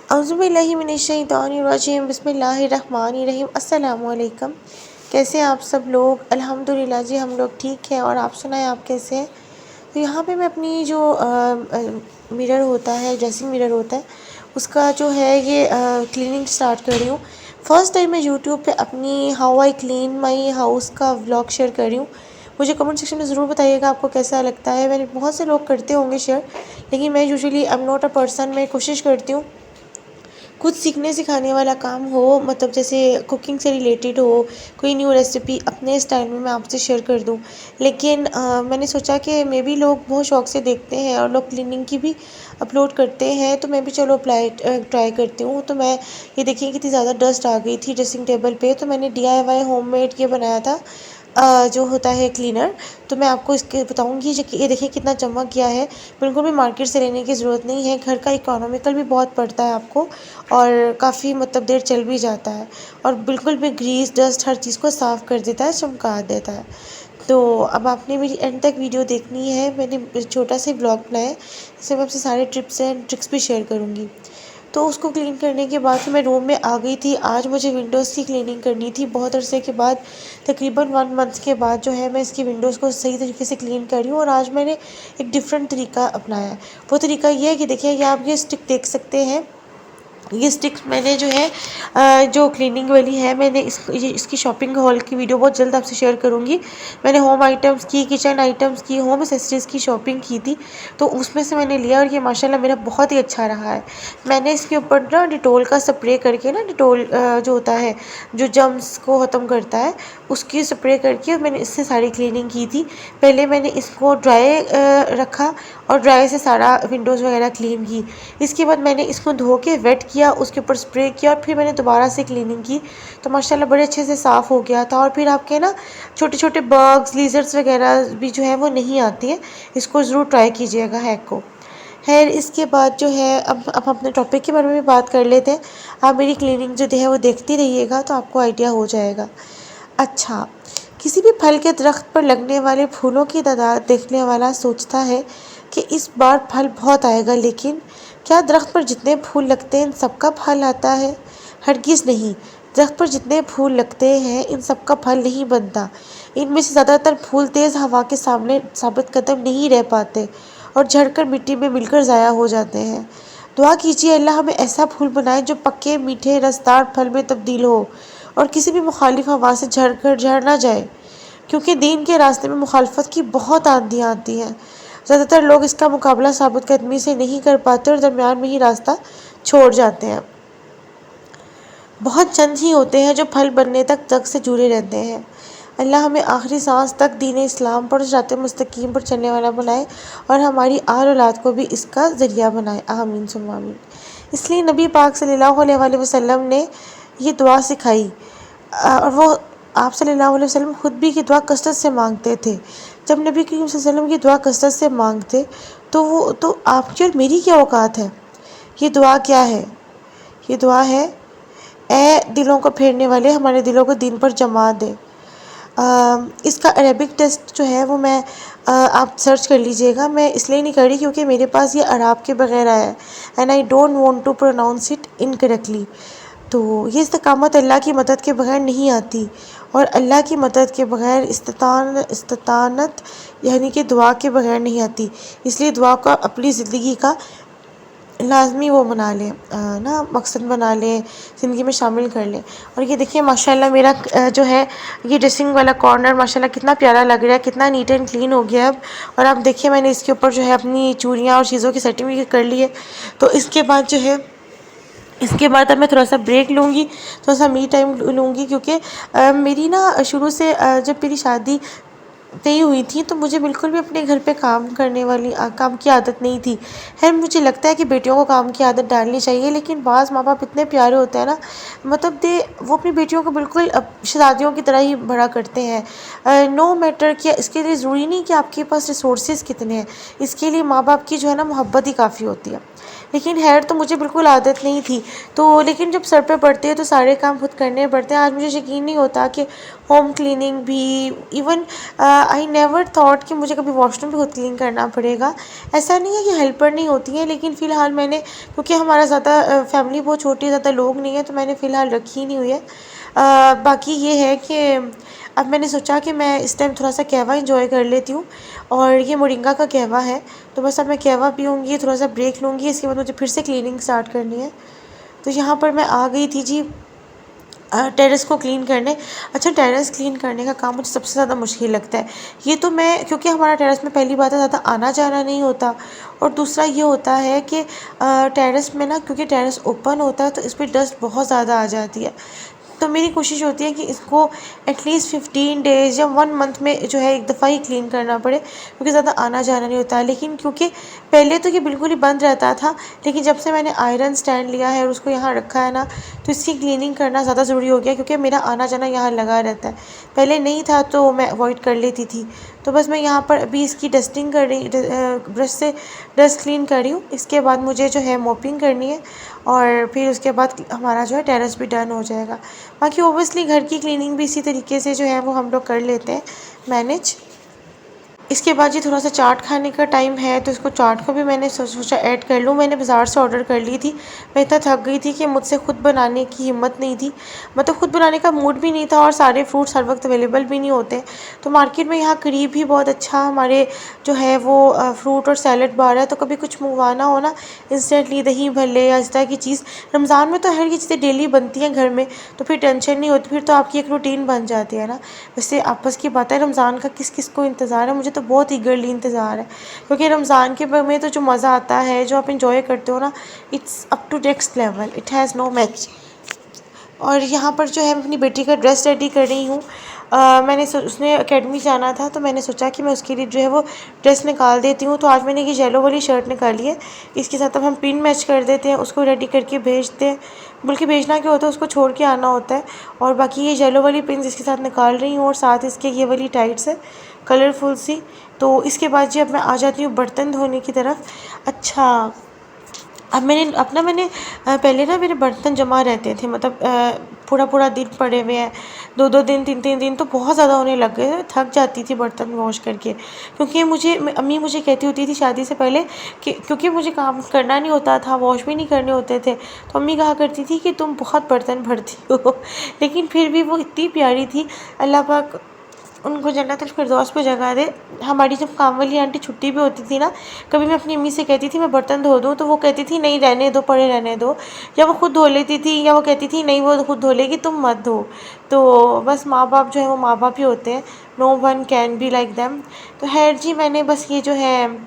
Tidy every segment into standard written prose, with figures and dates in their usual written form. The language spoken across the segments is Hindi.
औज़ुबिल्लाहिमिनश्शैतानिर्रजीम बिस्मिल्लाहिर्रहमानिर्रहीम। अस्सलामुअलैकुम। कैसे हैं आप सब लोग? अल्हम्दुलिल्लाह जी, हम लोग ठीक हैं। और आप सुनाएं, आप कैसे हैं? तो यहाँ पे मैं अपनी जो मिरर होता है, ड्रेसिंग मिरर होता है, उसका जो है ये क्लीनिंग स्टार्ट कर रही हूँ। फ़र्स्ट टाइम मैं यूट्यूब पे अपनी how I clean my house का व्लॉग शेयर कर रही हूँ। मुझे कमेंट सेक्शन में ज़रूर बताइएगा आपको कैसा लगता है। मैंने बहुत से लोग करते होंगे शेयर, लेकिन मैं usually I am not a person. मैं कोशिश करती हूँ कुछ सीखने सिखाने वाला काम हो, मतलब जैसे कुकिंग से रिलेटेड हो, कोई न्यू रेसिपी अपने स्टाइल में मैं आपसे शेयर कर दूं। लेकिन मैंने सोचा कि मे भी लोग बहुत शौक से देखते हैं और लोग क्लीनिंग की भी अपलोड करते हैं, तो मैं भी चलो ट्राई करती हूँ। तो मैं ये देखिए कितनी ज़्यादा डस्ट आ गई थी ड्रेसिंग टेबल पे, तो मैंने DIY होममेड ये बनाया था जो होता है क्लीनर। तो मैं आपको इसके बताऊंगी ये देखिए कितना चमक गया है। बिल्कुल भी मार्केट से लेने की ज़रूरत नहीं है, घर का इकोनॉमिकल भी बहुत पड़ता है आपको, और काफ़ी मतलब देर चल भी जाता है, और बिल्कुल भी ग्रीस डस्ट हर चीज़ को साफ़ कर देता है, चमका देता है। तो अब आपने मेरी एंड तक वीडियो देखनी है। मैंने छोटा सा ब्लॉग बनाया है, इसमें मैं आपसे सारे टिप्स एंड ट्रिक्स भी शेयर करूँगी। तो उसको क्लीन करने के बाद फिर मैं रूम में आ गई थी। आज मुझे विंडोज़ की क्लीनिंग करनी थी बहुत अरसे के बाद, तकरीबन 1 मंथ के बाद जो है मैं इसकी विंडोज़ को सही तरीके से क्लीन कर रही हूँ। और आज मैंने एक डिफरेंट तरीका अपनाया है। वो तरीका ये है कि देखिए, ये आप ये स्टिक देख सकते हैं। ये स्टिक्स मैंने जो है जो क्लीनिंग वाली है, मैंने इसकी शॉपिंग हॉल की वीडियो बहुत जल्द आपसे शेयर करूँगी। मैंने होम आइटम्स की, किचन आइटम्स की, होम एसेसरीज़ की शॉपिंग की थी, तो उसमें से मैंने लिया, और ये माशाल्लाह मेरा बहुत ही अच्छा रहा है। मैंने इसके ऊपर ना डिटोल का स्प्रे करके ना, डिटोल जो होता है जो जर्म्स को ख़त्म करता है, उसकी स्प्रे करके मैंने इससे सारी क्लीनिंग की थी। पहले मैंने इसको ड्राई रखा, और ड्राई से सारा विंडोज़ वगैरह क्लीन की। इसके बाद मैंने इसको धो के वेट किया, उसके ऊपर स्प्रे किया, और फिर मैंने दोबारा से क्लीनिंग की, तो माशाल्लाह बड़े अच्छे से साफ़ हो गया था। और फिर आपके ना छोटे छोटे बग्स, लीजर्स वगैरह भी जो है वो नहीं आती है। इसको ज़रूर ट्राई कीजिएगा हैक को। खैर, इसके बाद जो है अब अपने टॉपिक के बारे में बात कर लेते हैं। आप मेरी क्लीनिंग जो है वो देखती रहिएगा, तो आपको आइडिया हो जाएगा। अच्छा, किसी भी फल के दरख्त पर लगने वाले फूलों की तादाद देखने वाला सोचता है कि इस बार फल बहुत आएगा, लेकिन क्या दरख्त पर जितने फूल लगते हैं इन सबका फल आता है? हरगिज़ नहीं। दरख्त पर जितने फूल लगते हैं इन सबका फल नहीं बनता। इनमें से ज़्यादातर फूल तेज़ हवा के सामने साबित कदम नहीं रह पाते और झड़कर मिट्टी में मिलकर ज़ाया हो जाते हैं। दुआ कीजिए अल्लाह हमें ऐसा फूल बनाए जो पक्के, मीठे, रसदार फल में तब्दील हो और किसी भी मुखालिफ हवा से झड़ ना जाए, क्योंकि दीन के रास्ते में मुखालफत की बहुत आंधियाँ आती हैं। ज़्यादातर लोग इसका मुकाबला साबित कदमी से नहीं कर पाते और दरमियान में ही रास्ता छोड़ जाते हैं। बहुत चंद ही होते हैं जो फल बनने तक से जुड़े रहते हैं। अल्लाह हमें आखिरी सांस तक दीन इस्लाम पर, सिरात मुस्तकीम पर चलने वाला बनाए, और हमारी आल औलाद को भी इसका ज़रिया बनाए। आमीन सुम्मा आमीन। इसलिए नबी पाक सल्लल्लाहु अलैहि वसल्लम ने ये दुआ सिखाई, और वो आप सल्लल्लाहु अलैहि वसल्लम खुद भी ये दुआ कसरत से मांगते थे। जब नबी करीम सल्लल्लाहु अलैहि वसल्लम की दुआ कसरत से मांगते, तो आपकी और मेरी क्या औकात है? ये दुआ क्या है? ये दुआ है, ए दिलों को फेरने वाले, हमारे दिलों को दीन पर जमा दे। इसका अरेबिक टेस्ट जो है वो मैं आप सर्च कर लीजिएगा। मैं इसलिए नहीं कर रही क्योंकि मेरे पास ये अराब के बगैर आया है, and I don't want to pronounce it incorrectly. तो ये इस्तिकामत अल्लाह की मदद के बगैर नहीं आती, और अल्लाह की मदद के बगैर इस्तितानत यानी कि दुआ के बगैर नहीं आती। इसलिए दुआ का अपनी ज़िंदगी का लाजमी वो बना लें, ना मकसद बना लें, ज़िंदगी में शामिल कर लें। और ये देखिए माशाल्लाह मेरा जो है ये ड्रेसिंग वाला कॉर्नर माशाल्लाह कितना प्यारा लग रहा है, कितना नीट एंड क्लीन हो गया है अब। और आप देखिए मैंने इसके ऊपर जो है अपनी चूड़ियाँ और चीज़ों की सेटिंग भी कर ली है। तो इसके बाद जो है, इसके बाद अब मैं थोड़ा सा ब्रेक लूँगी, थोड़ा सा मी टाइम लूँगी, क्योंकि मेरी ना शुरू से जब मेरी शादी तय हुई थी तो मुझे बिल्कुल भी अपने घर पे काम करने वाली काम की आदत नहीं थी। है, मुझे लगता है कि बेटियों को काम की आदत डालनी चाहिए, लेकिन बाज़ माँ बाप इतने प्यारे होते हैं ना, मतलब वो अपनी बेटियों को बिल्कुल शहज़ादियों की तरह ही बड़ा करते हैं। नो मैटर कि इसके लिए ज़रूरी नहीं कि आपके पास रिसोर्सेज कितने हैं, इसके लिए माँ बाप की जो है ना मोहब्बत ही काफ़ी होती है। लेकिन हेयर तो मुझे बिल्कुल आदत नहीं थी। तो लेकिन जब सर पे पड़ते हैं तो सारे काम खुद करने पड़ते हैं। आज मुझे यकीन नहीं होता कि होम क्लीनिंग भी, इवन आई नेवर थॉट कि मुझे कभी वॉशरूम भी खुद क्लीन करना पड़ेगा। ऐसा नहीं है कि हेल्पर नहीं होती हैं, लेकिन फ़िलहाल मैंने, क्योंकि हमारा ज़्यादा फैमिली बहुत छोटी है, ज़्यादा लोग नहीं है, तो मैंने फ़िलहाल रखी नहीं हुई है। बाकी ये है कि अब मैंने सोचा कि मैं इस टाइम थोड़ा सा कहवा इंजॉय कर लेती हूँ, और ये मोरिंगा का कहवा है। तो बस अब मैं कहवा पीऊँगी, थोड़ा सा ब्रेक लूँगी, इसके बाद मुझे फिर से क्लीनिंग स्टार्ट करनी है। तो यहाँ पर मैं आ गई थी जी टेरेस को क्लीन करने। अच्छा, टेरेस क्लीन करने का काम मुझे सबसे ज़्यादा मुश्किल लगता है। ये तो मैं, क्योंकि हमारा टेरेस में पहली बात है ज़्यादा आना जाना नहीं होता, और दूसरा ये होता है कि टेरेस में ना, क्योंकि टेरेस ओपन होता है तो इस पर डस्ट बहुत ज़्यादा आ जाती है। तो मेरी कोशिश होती है कि इसको एटलीस्ट 15 डेज़ या 1 मंथ में जो है एक दफ़ा ही क्लीन करना पड़े, क्योंकि ज़्यादा आना जाना नहीं होता। लेकिन क्योंकि पहले तो ये बिल्कुल ही बंद रहता था, लेकिन जब से मैंने आयरन स्टैंड लिया है और उसको यहाँ रखा है ना, तो इसकी क्लीनिंग करना ज़्यादा ज़रूरी हो गया, क्योंकि मेरा आना जाना यहाँ लगा रहता है। पहले नहीं था तो मैं अवॉइड कर लेती थी। तो बस मैं यहाँ पर अभी इसकी डस्टिंग कर रही, ब्रश से डस्ट क्लीन कर रही हूँ। इसके बाद मुझे जो है मोपिंग करनी है, और फिर उसके बाद हमारा जो है टेरेस भी डन हो जाएगा। बाकी ओबियसली घर की क्लीनिंग भी इसी तरीके से जो है वो हम लोग कर लेते हैं मैनेज। इसके बाद जी थोड़ा सा चाट खाने का टाइम है, तो इसको चाट को भी मैंने सोचा ऐड कर लूँ। मैंने बाज़ार से ऑर्डर कर ली थी। मैं इतना थक गई थी कि मुझसे खुद बनाने की हिम्मत नहीं थी, मतलब खुद बनाने का मूड भी नहीं था, और सारे फ्रूट्स हर वक्त अवेलेबल भी नहीं होते। तो मार्केट में यहाँ करीब ही बहुत अच्छा हमारे जो है वो फ्रूट और सैलड बार है, तो कभी कुछ मंगवाना हो ना, इंस्टेंटली दही भल्ले या इस तरह की चीज़। रमज़ान में तो हर ये चीज़ें डेली बनती हैं घर में, तो फिर टेंशन नहीं होती, फिर तो आपकी एक रूटीन बन जाती है ना। वैसे आपस की बात है, रमज़ान का किस किस को इंतज़ार है? मुझे तो बहुत ईगरली इंतज़ार है, क्योंकि रमज़ान के में तो जो मज़ा आता है, जो आप इंजॉय करते हो ना, it's up to next level, it has no match. और यहाँ पर जो है मैं अपनी बेटी का ड्रेस रेडी कर रही हूँ। उसने एकेडमी जाना था, तो मैंने सोचा कि मैं उसके लिए जो है वो ड्रेस निकाल देती हूँ। तो आज मैंने ये येलो वाली शर्ट निकाली है, इसके साथ अब हम पिन मैच कर देते हैं, उसको रेडी करके भेजते हैं। बल्कि भेजना क्या होता है, उसको छोड़ के आना होता है। और बाकी ये येलो वाली पिन इसके साथ निकाल रही हूँ, और साथ इसके ये वाली टाइट्स है कलरफुल सी। तो इसके बाद जी अब मैं आ जाती हूँ बर्तन धोने की तरफ। अच्छा, अब मैंने पहले ना मेरे बर्तन जमा रहते थे, मतलब पूरा पूरा दिन पड़े हुए हैं, 2-2 दिन 3-3 दिन तो बहुत ज़्यादा होने लग गए। थक जाती थी बर्तन वॉश करके, क्योंकि अम्मी मुझे कहती होती थी शादी से पहले कि, क्योंकि मुझे काम करना नहीं होता था, वॉश भी नहीं करने होते थे, तो अम्मी कहा करती थी कि तुम बहुत बर्तन भरती हो। लेकिन फिर भी वो इतनी प्यारी थी, अल्लाह पाक उनको जन्नतुल फिरदौस पे जगह दे। हमारी जब काम वाली आंटी छुट्टी पे होती थी ना, कभी मैं अपनी अम्मी से कहती थी मैं बर्तन धो दूँ, तो वो कहती थी नहीं रहने दो, पड़े रहने दो। या वो खुद धो लेती थी, या वो कहती थी नहीं वो खुद धो लेगी, तुम मत धो। तो बस माँ बाप जो है वो माँ बाप ही होते हैं, no one can be like them. तो खैर जी, मैंने बस ये जो है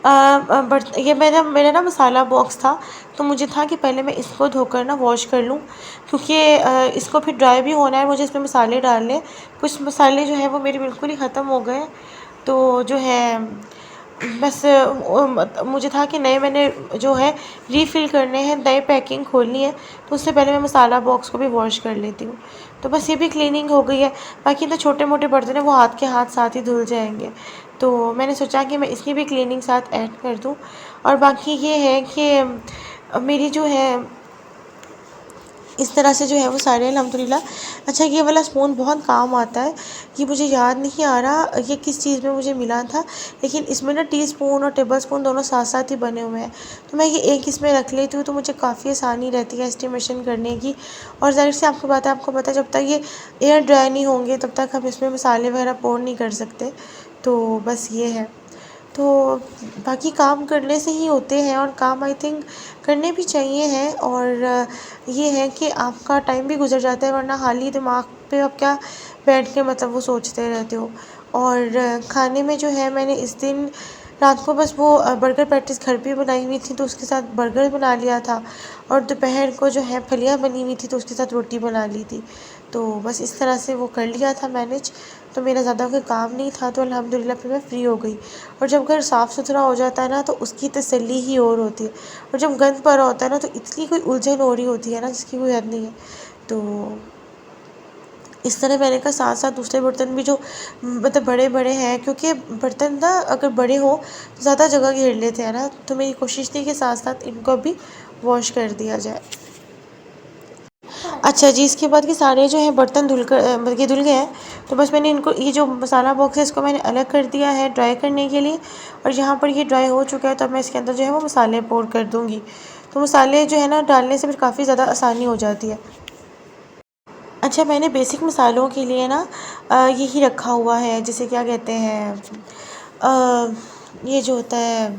बट ये मेरा ना मसाला बॉक्स था, तो मुझे था कि पहले मैं इसको धोकर ना वॉश कर लूँ, क्योंकि इसको फिर ड्राई भी होना है, मुझे इसमें मसाले डालने। कुछ मसाले जो है वो मेरे बिल्कुल ही ख़त्म हो गए, तो जो है बस मुझे था कि नए मैंने जो है रीफ़िल करने हैं, नई पैकिंग खोलनी है, तो उससे पहले मैं मसाला बॉक्स को भी वॉश कर लेती हूँ। तो बस ये भी क्लीनिंग हो गई है। बाकी तो छोटे मोटे बर्तन हैं वो हाथ के हाथ साथ ही धुल जाएंगे, तो मैंने सोचा कि मैं इसकी भी क्लीनिंग साथ ऐड कर दूँ। और बाकी ये है कि मेरी जो है इस तरह से जो है वो सारे अल्हम्दुलिल्लाह। अच्छा, ये वाला स्पून बहुत काम आता है, ये मुझे याद नहीं आ रहा ये किस चीज़ में मुझे मिला था, लेकिन इसमें ना टी स्पून और टेबल स्पून दोनों साथ साथ ही बने हुए हैं, तो मैं ये एक इसमें रख लेती हूँ, तो मुझे काफ़ी आसानी रहती है एस्टिमेशन करने की। और ज़ाहिर से आपको पता है जब तक ये एयर ड्राई नहीं होंगे तब तक हम इसमें मसाले वगैरह पोर नहीं कर सकते। तो बस ये है। तो बाकी काम करने से ही होते हैं, और काम आई थिंक करने भी चाहिए हैं। और ये है कि आपका टाइम भी गुजर जाता है, वरना खाली दिमाग पे आप क्या बैठ के मतलब वो सोचते रहते हो। और खाने में जो है मैंने इस दिन रात को बस वो बर्गर पैटीज़ घर पे बनाई हुई थी, तो उसके साथ बर्गर बना लिया था, और दोपहर को जो है फलियाँ बनी हुई थी, तो उसके साथ रोटी बना ली थी। तो बस इस तरह से वो कर लिया था मैनेज, तो मेरा ज़्यादा कोई काम नहीं था, तो अल्हम्दुलिल्लाह फिर मैं फ्री हो गई। और जब घर साफ़ सुथरा हो जाता है ना, तो उसकी तसल्ली ही और होती है, और जब गंद भरा होता है ना, तो इतनी कोई उलझन हो रही होती है ना जिसकी कोई हद नहीं है। तो इस तरह मैंने कहा साथ साथ दूसरे बर्तन भी जो मतलब बड़े बड़े हैं, क्योंकि बर्तन ना अगर बड़े हो तो ज़्यादा जगह घेर लेते हैं ना, तो मेरी कोशिश थी कि साथ साथ इनको भी वॉश कर दिया जाए। अच्छा जी, इसके बाद के सारे जो है बर्तन धुल कर मतलब ये धुल गए हैं, तो बस मैंने इनको ये जो मसाला बॉक्स है इसको मैंने अलग कर दिया है ड्राई करने के लिए। और यहाँ पर ये ड्राई हो चुका है, तो अब मैं इसके अंदर जो है वो मसाले पोर कर दूँगी। तो मसाले जो है ना डालने से फिर काफ़ी ज़्यादा आसानी हो जाती है। अच्छा, मैंने बेसिक मसालों के लिए ना यही रखा हुआ है, जैसे क्या कहते हैं अ, ये जो होता है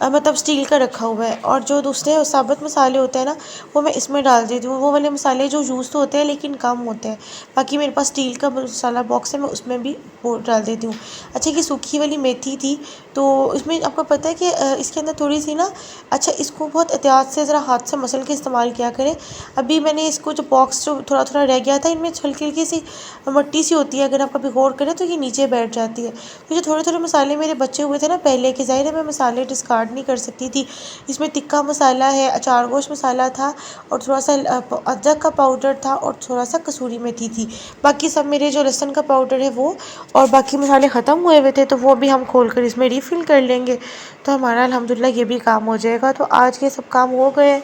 मतलब स्टील का रखा हुआ है। और जो दूसरे साबुत मसाले होते हैं ना, वो मैं इसमें डाल देती हूँ। वो वाले मसाले जो यूज़ तो होते हैं लेकिन कम होते हैं। बाकी मेरे पास स्टील का मसाला बॉक्स है, मैं उसमें भी वो डाल देती हूँ। अच्छा, ये सूखी वाली मेथी थी, तो इसमें आपको पता है कि इसके अंदर थोड़ी सी ना, अच्छा इसको बहुत एहतियात से ज़रा हाथ से मसल के इस्तेमाल किया करें। अभी मैंने इसको जो बॉक्स जो थोड़ा थोड़ा रह गया था, इनमें हल्की हल्की सी मट्टी सी होती है, अगर आप कभी गौर करें तो ये नीचे बैठ जाती है। तो जो थोड़े थोड़े मसाले मेरे बचे हुए थे ना पहले के, ज़ाहिर है मैं मसाले डिस्कार्ड नहीं कर सकती थी। इसमें तिक्का मसाला है, अचार गोश मसाला था, और थोड़ा सा अदरक का पाउडर था, और थोड़ा सा कसूरी मेथी थी। बाकी सब मेरे जो लहसुन का पाउडर है वो, और बाकी मसाले ख़त्म हुए हुए थे, तो वो भी हम खोल कर इसमें रीफ़िल कर लेंगे, तो हमारा अल्हम्दुलिल्लाह ये भी काम हो जाएगा। तो आज के सब काम हो गए,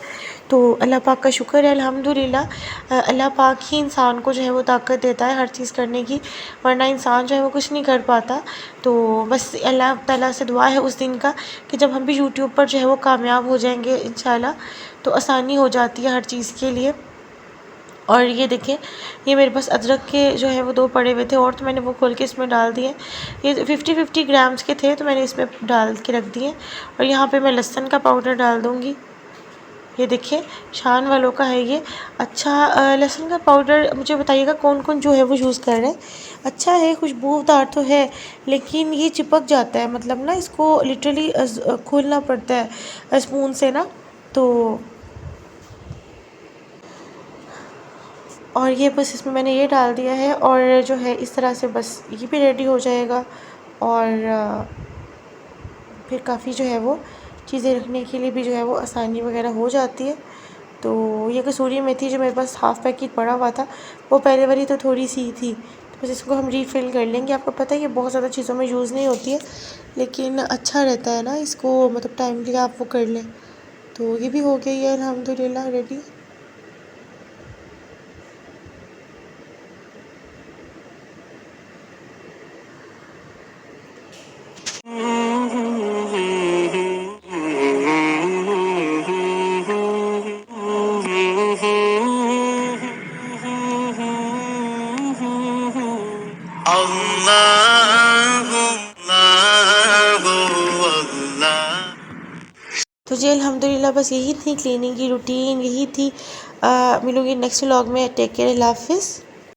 तो अल्लाह पाक का शुक्र है अल्हम्दुलिल्लाह। अल्लाह पाक ही इंसान को जो है वो ताकत देता है हर चीज़ करने की, वरना इंसान जो है वो कुछ नहीं कर पाता। तो बस अल्लाह ताला से दुआ है उस दिन का कि जब हम भी यूट्यूब पर जो है वो कामयाब हो जाएंगे इंशाल्लाह, तो आसानी हो जाती है हर चीज़ के लिए। और ये देखिए, ये मेरे पास अदरक के जो है वो 2 पड़े हुए थे, और तो मैंने वो खोल के इसमें डाल दिए। ये 50-50 ग्राम्स के थे, तो मैंने इसमें डाल के रख दिए। और यहाँ पे मैं लहसुन का पाउडर डाल दूँगी। ये देखिए, शान वालों का है ये। अच्छा, लहसुन का पाउडर मुझे बताइएगा कौन कौन जो है वो यूज़ कर रहे हैं। अच्छा है, खुशबूदार तो है, लेकिन ये चिपक जाता है, मतलब ना इसको लिटरली खोलना पड़ता है स्पून से ना। तो और ये बस इसमें मैंने ये डाल दिया है, और जो है इस तरह से बस ये भी रेडी हो जाएगा। और फिर काफ़ी जो है वो चीज़ें रखने के लिए भी जो है वो आसानी वगैरह हो जाती है। तो ये कसूरी मेथी जो मेरे पास हाफ़ पैकेट पड़ा हुआ था, वो पहले वाली तो थोड़ी सी ही थी, तो बस इसको हम रीफ़िल कर लेंगे। आपको पता है ये बहुत ज़्यादा चीज़ों में यूज़ नहीं होती है, लेकिन अच्छा रहता है ना इसको, मतलब टाइमली आप वो कर लें। तो ये भी हो गई है अल्हम्दुलिल्लाह रेडी। तो जी अल्हम्दुलिल्लाह बस यही थी क्लीनिंग की रूटीन, यही थी। मिलूँगी नेक्स्ट व्लॉग में। टेक केयर, अल्लाह हाफ़िज़।